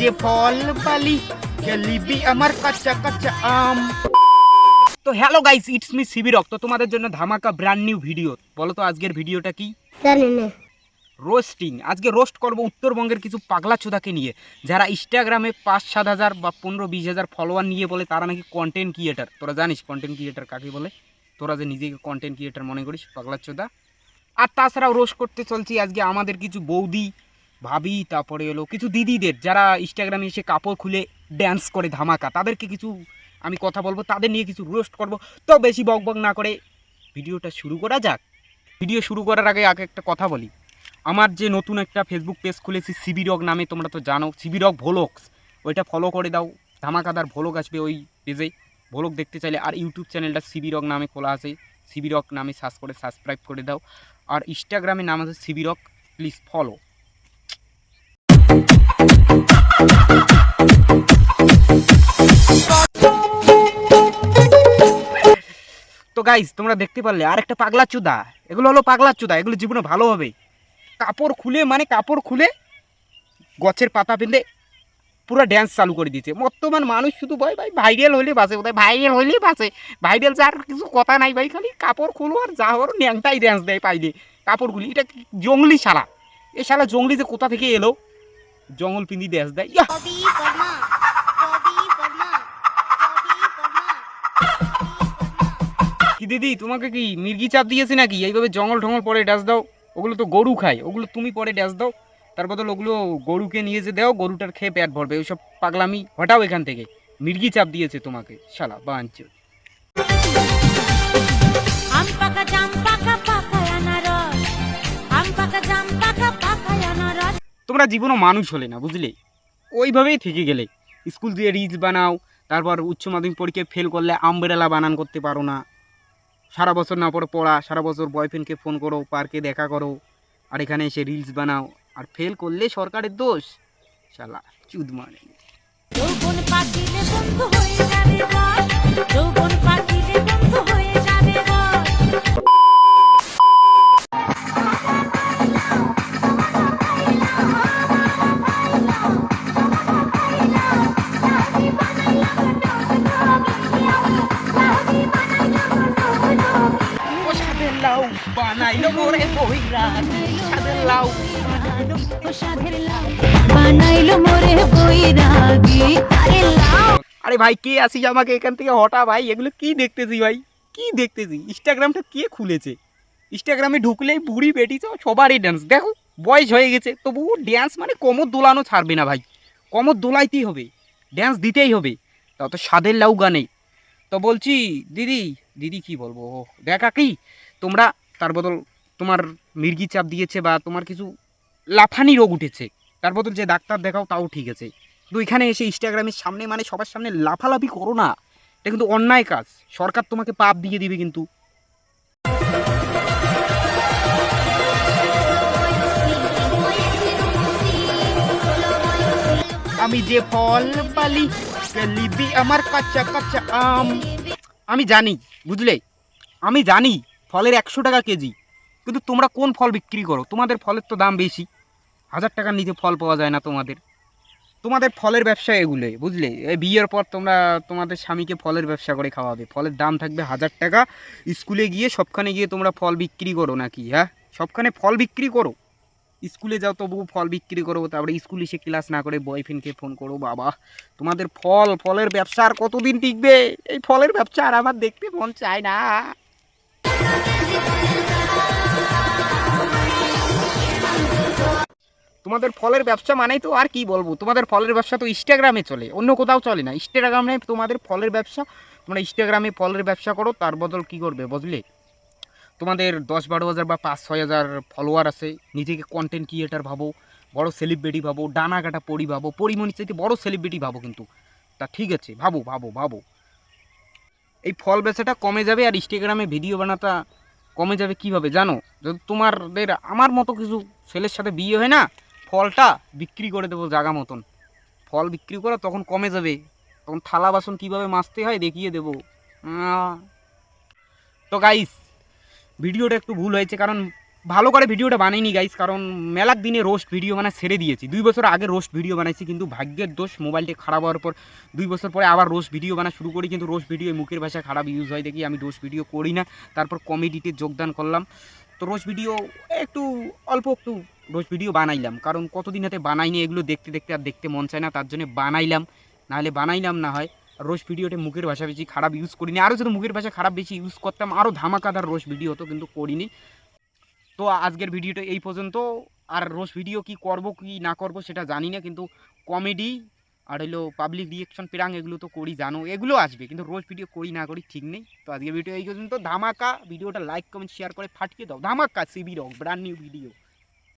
যে ফল পালি লিবি আমার কাঁচা কাঁচা আম। তো hello guys, it's me CB Rock. তো তোমাদের জন্য ধামাকা ব্র্যান্ড নিউ ভিডিও। বলো তো আজকের ভিডিওটা কি? জানি না। রোস্টিং। আজকে রোস্ট করব উত্তরবঙ্গের কিছু পাগলা চোদাকে নিয়ে, যারা ইনস্টাগ্রামে ৫-৭ হাজার বা ১৫-২০ হাজার ফলোয়ার নিয়ে বলে তারা নাকি কন্টেন্ট ক্রিয়েটার। তোরা জানিস কন্টেন্ট ক্রিয়েটার কাকে বলে? তোরা যে নিজেকে কন্টেন্ট ক্রিয়েটার মনে করিস, পাগলা চোদা। আর তাছাড়াও রোস্ট করতে চলছি আজকে আমাদের কিছু বৌদি, ভাবি, তারপরে হলো কিছু দিদিদের যারা ইনস্টাগ্রামে এসে কাপড় খুলে ড্যান্স করে ধামাকা, তাদেরকে কিছু আমি কথা বলবো, তাদের নিয়ে কিছু রোস্ট করব। তো বেশি বক বক না করে ভিডিওটা শুরু করা যাক। ভিডিও শুরু করার আগে একটা কথা বলি, আমার যে নতুন একটা ফেসবুক পেজ খুলেছি সিবি রক নামে, তোমরা তো জানো সিবি রক ভ্লগস, ওইটা ফলো করে দাও। ধামাকাদার ভ্লগ আসবে ওই পেজে, ভ্লগ দেখতে চাইলে। আর ইউটিউব চ্যানেলটা সিবি রক নামে খোলা আছে, সিবি রক নামে সার্চ করে সাবস্ক্রাইব করে দাও। আর ইনস্টাগ্রামে নাম আছে সিবি রক, প্লিজ ফলো। তো গাইস, তোমরা দেখতে পারলে আর একটা পাগলা চুদা। এগুলো হলো পাগলা চুদা, এগুলো জীবনে ভালো হবে। কাপড় খুলে কাপড় খুলে গছের পাতা বেঁধে পুরো ড্যান্স চালু করে দিয়েছে। বর্তমান মানুষ শুধু ভাই ভাইরাল হলে বাসে, কোথায় ভাইরাল হলেই বাসে। ভাইরাল যার কিছু কথা নাই ভাই, খালি কাপড় খুলো আর যা হওয়ার ন্যাংটাই ড্যান্স দেয় পাইলে কাপড় খুলি। এটা জঙ্গলি শালা, এ শালা জঙ্গলি যে কোথা থেকে এলো, জঙ্গল পিন্দি ড্যান্স দেয়। কি দিদি, তোমাকে কি মির্গি চাপ দিয়েছে নাকি এইভাবে জঙ্গল ঠঙ্গল পরে ড্যান্স দাও? ওগুলো তো গরু খায়, ওগুলো তুমি পরে ড্যান্স দাও। তার বদল ওগুলো গরুকে নিয়ে যে দাও, গরুটার খেয়ে পেট ভরবে। ওইসব পাগলামি হটাও এখান থেকে। মির্গি চাপ দিয়েছে তোমাকে শালা বাঞ্চ। তোমরা জীবনও মানুষ হলে না, বুঝলে? ওইভাবেই থেকে গেলে। স্কুল দিয়ে রিলস বানাও, তারপর উচ্চ মাধ্যমিক পরীক্ষায় ফেল করলে আমব্রেলা বানান করতে পারো না। সারা বছর না পড়ে পড়া, সারা বছর বয়ফ্রেন্ডকে ফোন করো, পার্কে দেখা করো, আর এখানে এসে রিলস বানাও। আর ফেল করলে সরকারের দোষ, শালা চুদ মানে। ও সাধের লাউ বানাইলো মোরে বইরা, সাধের লাউ বানাইলো মোরে বৈরাগী। আরে ভাই কে আসিস আমাকে এখান থেকে হটা ভাই। এগুলো কি দেখতেছি ভাই, কি দেখতেছি? ইনস্টাগ্রামটা কে খুলেছে? ইনস্টাগ্রামে ঢুকলেই বুড়ি বেটি সবারই ড্যান্স। দেখো বয়স হয়ে গেছে তবুও ড্যান্স মানে কোমর দোলানো ছাড়বে না ভাই, কোমর দোলাইতেই হবে, ড্যান্স দিতেই হবে। তাও তো স্বাদের লাউ গানে। তো বলছি দিদি, দিদি কি বলবো, দেখা কি তোমরা, তার বদল তোমার মির্গি চাপ দিয়েছে বা তোমার কিছু লাফানি রোগ উঠেছে, তার বদল যে ডাক্তার দেখাও তাও ঠিক আছে। কিন্তু এখানে এসে ইনস্টাগ্রামের সামনে মানে সবার সামনে লাফালাফি করো না, এটা কিন্তু অন্যায় কাজ। সরকার তোমাকে পাপ দিয়ে দিবে কিন্তু। আমি যে ফল পালি লিবি আমার কাঁচা কাঁচা আম। আমি জানি, বুঝলে, আমি জানি ফলের ১০০ টাকা কেজি, কিন্তু তোমরা কোন ফল বিক্রি করো? তোমাদের ফলের তো দাম বেশি, ১০০০ টাকার নিচে ফল পাওয়া যায় না তোমাদের। তোমাদের ফলের ব্যবসা এগুলোই, বুঝলে? এই বিয়ের পর তোমরা তোমাদের স্বামীকে ফলের ব্যবসা করে খাওয়াবে, ফলের দাম থাকবে ১০০০ টাকা। স্কুলে গিয়ে সবখানে গিয়ে তোমরা ফল বিক্রি করো নাকি? হ্যাঁ, সবখানে ফল বিক্রি করো। স্কুলে যাও তবুও ফল বিক্রি করো, তারপরে স্কুলে এসে ক্লাস না করে বয়ফ্রেন্ডকে ফোন করো। বাবা, তোমাদের ফলের ব্যবসা আর কতদিন টিকবে? এই ফলের ব্যবসা আর আমার দেখতে মন চায় না। তোমাদের ফলের ব্যবসা মানেই তো আর কি বলবো, তোমাদের ফলের ব্যবসা তো ইনস্টাগ্রামে চলে, অন্য কোথাও চলে না। ইনস্টাগ্রামে তোমাদের ফলের ব্যবসা, তোমরা ইনস্টাগ্রামে ফলের ব্যবসা করো। তার বদল কি করবে, বুঝলে? তোমাদের ১০-১২ হাজার বা ৫-৬ হাজার ফলোয়ার আছে, নিজেকে কন্টেন্ট ক্রিয়েটার ভাবো, বড় সেলিব্রিটি ভাবো, ডানা কাটা পরি ভাবো, পরিমণি চাইতে বড় সেলিব্রিটি ভাবো। কিন্তু তা ঠিক আছে, ভাবো ভাবো ভাবো। এই ফল বেচাটা কমে যাবে আর ইনস্টাগ্রামে ভিডিও বানাটা কমে যাবে কীভাবে জানো? যদি তোমাদের আমার মতো কিছু ছেলের সাথে বিয়ে হয় না, ফলটা বিক্রি করে দেবো জাগা মতন। ফল বিক্রি করো, তখন কমে যাবে, তখন থালা বাসন কীভাবে মাজতে হয় দেখিয়ে দেবো। তো গাইস, ভিডিওটা একটু ভুল হয়েছে, কারণ ভালো করে ভিডিওটা বানাইনি গাইস, কারণ মেলার দিনে রোস্ট ভিডিও মানে ছেড়ে দিয়েছি। 2 বছর আগে রোস্ট ভিডিও বানাইছি, কিন্তু ভাগ্যের দোষ মোবাইলটা খারাপ হওয়ার পর 2 বছর পরে আবার রোস্ট ভিডিও বানা শুরু করি, কিন্তু রোস্ট ভিডিও মুখের ভাষা খারাপ ইউজ হয় দেখি আমি রোস্ট ভিডিও করি না। তারপর কমেডিতে যোগদান করলাম, তো রোস্ট ভিডিও একটু অল্প একটু রোস্ট ভিডিও বানাইলাম, কারণ কতদিন হাতে বানাইনি, এগুলো দেখতে দেখতে আর দেখতে মন চায় না, তার জন্য বানাইলাম। নাহলে বানাইলাম না হয়। রোস্ট ভিডিওতে মুখের ভাষা বেশি খারাপ ইউজ করিনি, আরও যদি মুখের ভাষা খারাপ বেশি ইউজ করতাম আরও ধামাকাদার রোস্ট ভিডিও হতো, কিন্তু করিনি। তো আজকের ভিডিওটা এই পর্যন্ত। আর রোস্ট ভিডিও কি করব কি না করব সেটা জানি না, কিন্তু কমেডি আর হলো পাবলিক রিয়েকশন প্রাং এগুলো তো করি, জানো এগুলো আসবে, কিন্তু রোস্ট ভিডিও করি না করি ঠিক নেই। তো আজকের ভিডিও এই পর্যন্ত। ধামাকা ভিডিওটা লাইক কমেন্ট শেয়ার করে ফাটিয়ে দাও, ধামাকা CB Rock brand new video.